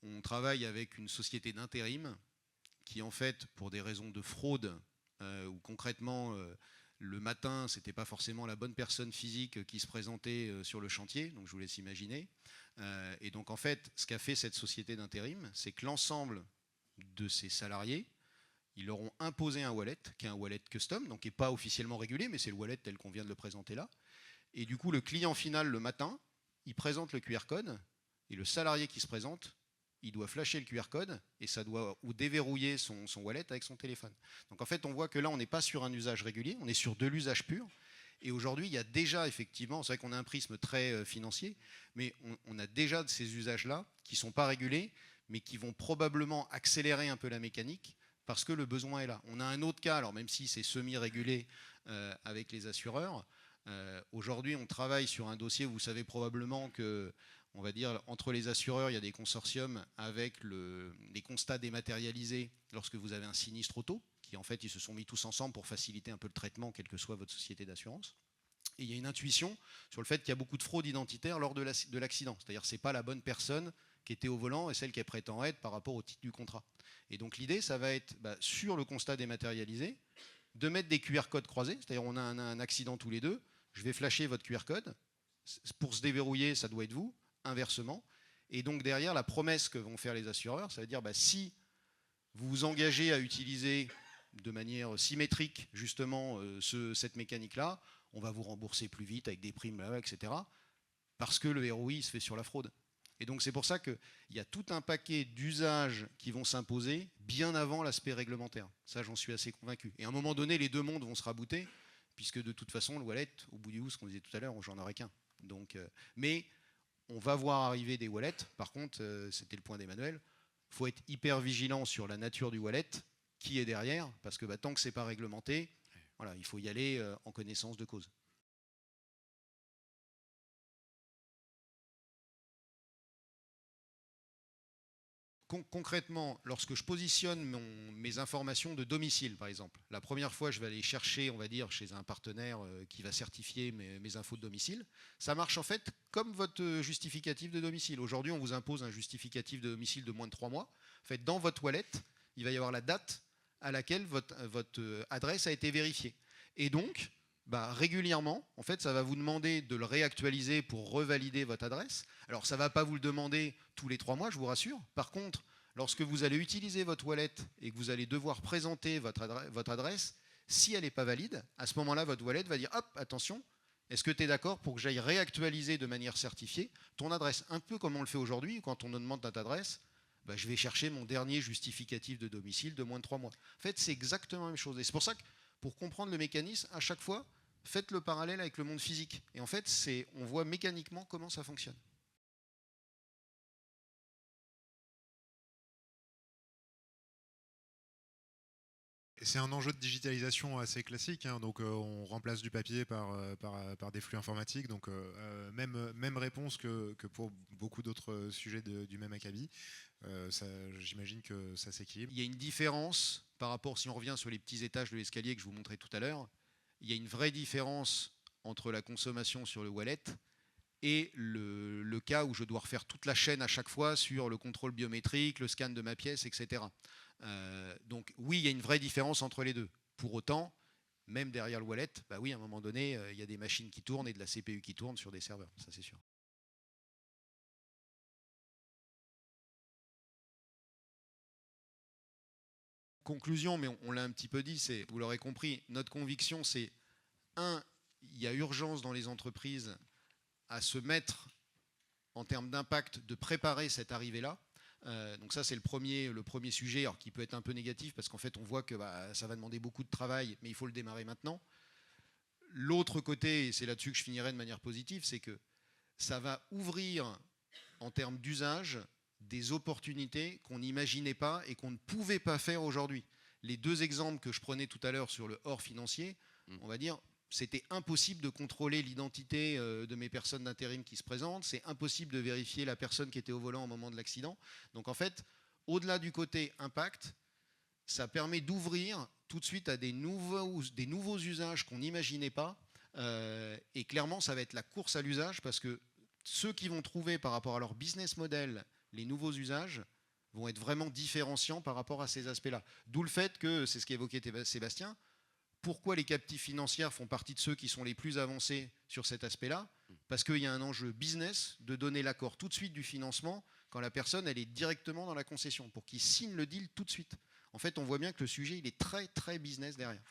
on travaille avec une société d'intérim qui, en fait, pour des raisons de fraude, ou concrètement, le matin, ce n'était pas forcément la bonne personne physique qui se présentait sur le chantier, donc je vous laisse imaginer. Et donc, en fait, ce qu'a fait cette société d'intérim, c'est que l'ensemble de ses salariés, ils leur ont imposé un wallet, qui est un wallet custom, donc qui n'est pas officiellement régulé, mais c'est le wallet tel qu'on vient de le présenter là. Et du coup, le client final, le matin, il présente le QR code, et le salarié qui se présente, il doit flasher le QR code, et ça doit ou déverrouiller son wallet avec son téléphone. Donc en fait, on voit que là, on n'est pas sur un usage régulier, on est sur de l'usage pur. Et aujourd'hui, il y a déjà effectivement, c'est vrai qu'on a un prisme très financier, mais on a déjà de ces usages-là qui ne sont pas régulés, mais qui vont probablement accélérer un peu la mécanique, parce que le besoin est là. On a un autre cas, alors même si c'est semi-régulé avec les assureurs. Aujourd'hui, on travaille sur un dossier, vous savez probablement que, on va dire, entre les assureurs, il y a des consortiums avec les constats dématérialisés lorsque vous avez un sinistre auto, qui en fait, ils se sont mis tous ensemble pour faciliter un peu le traitement, quelle que soit votre société d'assurance. Et il y a une intuition sur le fait qu'il y a beaucoup de fraude identitaire lors de l'accident. C'est-à-dire que ce n'est pas la bonne personne qui était au volant et celle qui prétend être par rapport au titre du contrat. Et donc l'idée, ça va être, sur le constat dématérialisé, de mettre des QR codes croisés. C'est-à-dire on a un accident tous les deux, je vais flasher votre QR code. Pour se déverrouiller, ça doit être vous, inversement. Et donc derrière, la promesse que vont faire les assureurs, ça veut dire si vous vous engagez à utiliser de manière symétrique justement cette mécanique-là, on va vous rembourser plus vite avec des primes, etc. Parce que le ROI se fait sur la fraude. Et donc c'est pour ça qu'il y a tout un paquet d'usages qui vont s'imposer bien avant l'aspect réglementaire. Ça, j'en suis assez convaincu. Et à un moment donné, les deux mondes vont se rabouter, puisque de toute façon, le wallet, au bout du bout, ce qu'on disait tout à l'heure, j'en aurai qu'un. Donc, mais on va voir arriver des wallets. Par contre, c'était le point d'Emmanuel, il faut être hyper vigilant sur la nature du wallet, qui est derrière, parce que tant que ce n'est pas réglementé, voilà, il faut y aller en connaissance de cause. Concrètement, lorsque je positionne mes informations de domicile, par exemple, la première fois, je vais aller chercher, on va dire, chez un partenaire qui va certifier mes infos de domicile. Ça marche en fait comme votre justificatif de domicile. Aujourd'hui, on vous impose un justificatif de domicile de moins de 3 mois. En fait, dans votre wallet, il va y avoir la date à laquelle votre adresse a été vérifiée. Et donc, régulièrement, en fait, ça va vous demander de le réactualiser pour revalider votre adresse. Alors, ça ne va pas vous le demander tous les 3 mois, je vous rassure. Par contre, lorsque vous allez utiliser votre wallet et que vous allez devoir présenter votre adresse, si elle n'est pas valide, à ce moment-là, votre wallet va dire « Hop, attention, est-ce que tu es d'accord pour que j'aille réactualiser de manière certifiée ton adresse ?» Un peu comme on le fait aujourd'hui, quand on nous demande notre adresse, je vais chercher mon dernier justificatif de domicile de moins de 3 mois. En fait, c'est exactement la même chose. Et c'est pour ça que, pour comprendre le mécanisme, à chaque fois, faites le parallèle avec le monde physique. Et en fait, on voit mécaniquement comment ça fonctionne. c'est un enjeu de digitalisation assez classique, hein. Donc on remplace du papier par des flux informatiques. Donc même réponse que pour beaucoup d'autres sujets du même acabit. J'imagine que ça s'équilibre. Il y a une différence par rapport, si on revient sur les petits étages de l'escalier que je vous montrais tout à l'heure, il y a une vraie différence entre la consommation sur le wallet et le cas où je dois refaire toute la chaîne à chaque fois sur le contrôle biométrique, le scan de ma pièce, etc. Donc oui, il y a une vraie différence entre les deux. Pour autant, même derrière le wallet, bah oui, à un moment donné, il y a des machines qui tournent et de la CPU qui tourne sur des serveurs, ça c'est sûr. Conclusion, mais on l'a un petit peu dit, vous l'aurez compris, notre conviction c'est, il y a urgence dans les entreprises à se mettre en termes d'impact, de préparer cette arrivée-là. Donc ça, c'est le premier sujet, alors qui peut être un peu négatif, parce qu'en fait, on voit que ça va demander beaucoup de travail, mais il faut le démarrer maintenant. L'autre côté, et c'est là-dessus que je finirai de manière positive, c'est que ça va ouvrir, en termes d'usage, des opportunités qu'on n'imaginait pas et qu'on ne pouvait pas faire aujourd'hui. Les deux exemples que je prenais tout à l'heure sur le hors financier, on va dire, c'était impossible de contrôler l'identité de mes personnes d'intérim qui se présentent, c'est impossible de vérifier la personne qui était au volant au moment de l'accident. Donc en fait, au-delà du côté impact, ça permet d'ouvrir tout de suite à des nouveaux usages qu'on n'imaginait pas. Et clairement, ça va être la course à l'usage parce que ceux qui vont trouver par rapport à leur business model les nouveaux usages vont être vraiment différenciants par rapport à ces aspects-là. D'où le fait que, c'est ce qu'évoquait Sébastien, pourquoi les captives financières font partie de ceux qui sont les plus avancés sur cet aspect-là? Parce qu'il y a un enjeu business de donner l'accord tout de suite du financement quand la personne elle est directement dans la concession, pour qu'il signe le deal tout de suite. En fait, on voit bien que le sujet il est très très business derrière.